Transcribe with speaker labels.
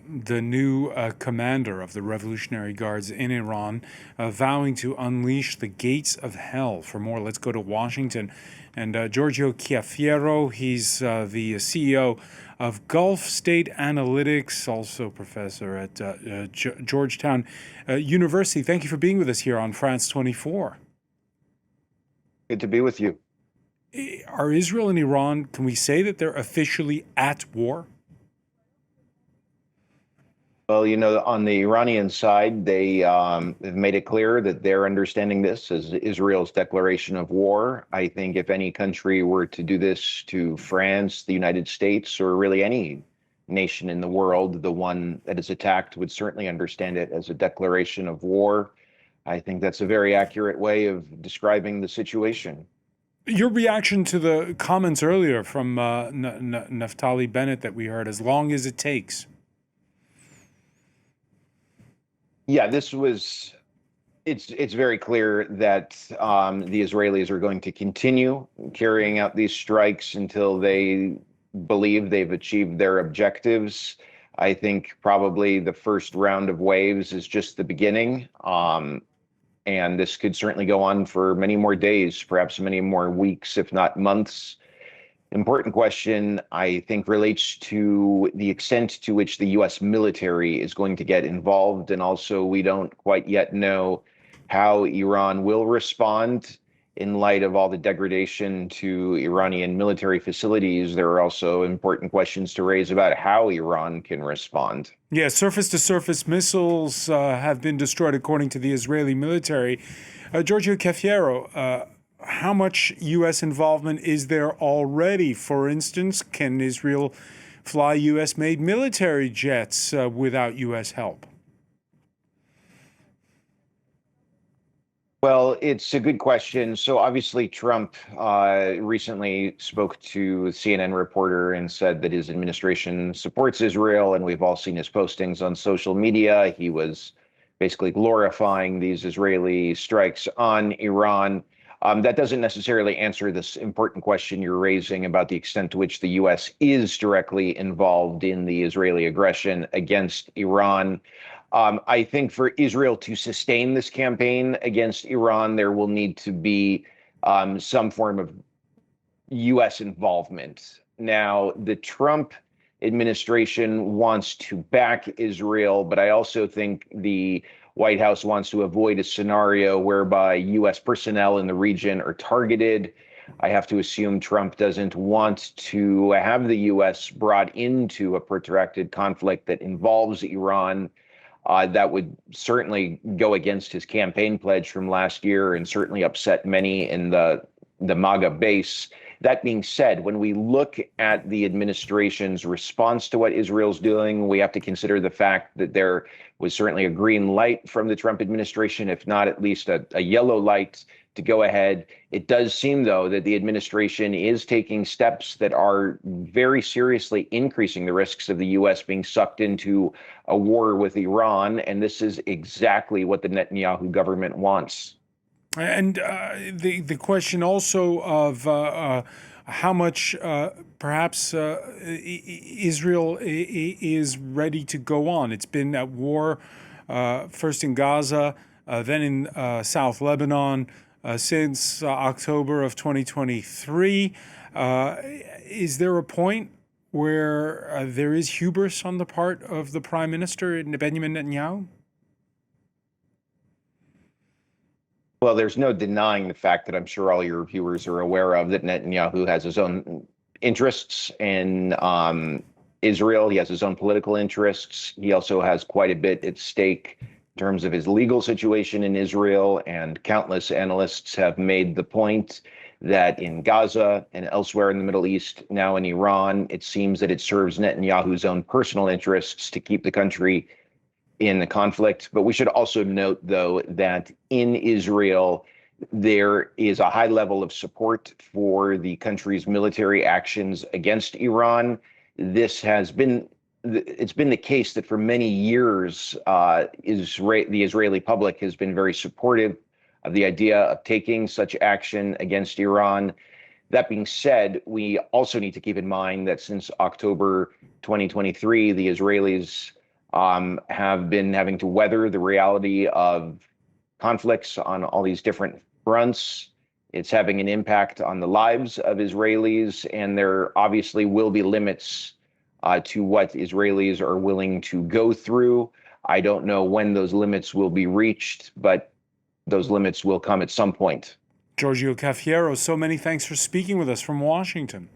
Speaker 1: the new commander of the Revolutionary Guards in Iran, vowing to unleash the gates of hell. For more, let's go to Washington. And Giorgio Cafiero, he's the CEO of Gulf State Analytics, also professor at Georgetown University. Thank you for being with us here on France 24.
Speaker 2: Good to be with you.
Speaker 1: Are Israel and Iran, can we say that they're officially at war?
Speaker 2: Well, on the Iranian side, they have made it clear that they're understanding this as Israel's declaration of war. I think if any country were to do this to France, the United States, or really any nation in the world, the one that is attacked would certainly understand it as a declaration of war. I think that's a very accurate way of describing the situation.
Speaker 1: Your reaction to the comments earlier from Naftali Bennett that we heard, as long as it takes.
Speaker 2: Yeah, it's very clear that the Israelis are going to continue carrying out these strikes until they believe they've achieved their objectives. I think probably the first round of waves is just the beginning. And this could certainly go on for many more days, perhaps many more weeks, if not months. Important question, I think, relates to the extent to which the U.S. military is going to get involved. And also, we don't quite yet know how Iran will respond in light of all the degradation to Iranian military facilities. There are also important questions to raise about how Iran can respond.
Speaker 1: Yeah, surface-to-surface missiles have been destroyed, according to the Israeli military. Giorgio Cafiero, how much U.S. involvement is there already? For instance, can Israel fly U.S.-made military jets without U.S. help?
Speaker 2: Well, it's a good question. So obviously, Trump recently spoke to a CNN reporter and said that his administration supports Israel, and we've all seen his postings on social media. He was basically glorifying these Israeli strikes on Iran. That doesn't necessarily answer this important question you're raising about the extent to which the U.S. is directly involved in the Israeli aggression against Iran. I think for Israel to sustain this campaign against Iran, there will need to be some form of U.S. involvement. Now, the Trump administration wants to back Israel, but I also think the White House wants to avoid a scenario whereby U.S. personnel in the region are targeted. I have to assume Trump doesn't want to have the U.S. brought into a protracted conflict that involves Iran. That would certainly go against his campaign pledge from last year and certainly upset many in the MAGA base. That being said, when we look at the administration's response to what Israel's doing, we have to consider the fact that there was certainly a green light from the Trump administration, if not at least a yellow light to go ahead. It does seem, though, that the administration is taking steps that are very seriously increasing the risks of the U.S. being sucked into a war with Iran. And this is exactly what the Netanyahu government wants.
Speaker 1: And the question also of how much perhaps Israel is ready to go on. It's been at war first in Gaza, then in South Lebanon since October of 2023. Is there a point where there is hubris on the part of the Prime Minister, Benjamin Netanyahu?
Speaker 2: Well, there's no denying the fact that I'm sure all your viewers are aware of that Netanyahu has his own interests in Israel. He has his own political interests. He also has quite a bit at stake in terms of his legal situation in Israel. And countless analysts have made the point that in Gaza and elsewhere in the Middle East, now in Iran, it seems that it serves Netanyahu's own personal interests to keep the country in the conflict. But we should also note, though, that in Israel, there is a high level of support for the country's military actions against Iran. It's been the case that for many years, the Israeli public has been very supportive of the idea of taking such action against Iran. That being said, we also need to keep in mind that since October 2023, the Israelis have been having to weather the reality of conflicts on all these different fronts. It's having an impact on the lives of Israelis, and there obviously will be limits to what Israelis are willing to go through. I don't know when those limits will be reached, but those limits will come at some point.
Speaker 1: Giorgio Cafiero, so many thanks for speaking with us from Washington.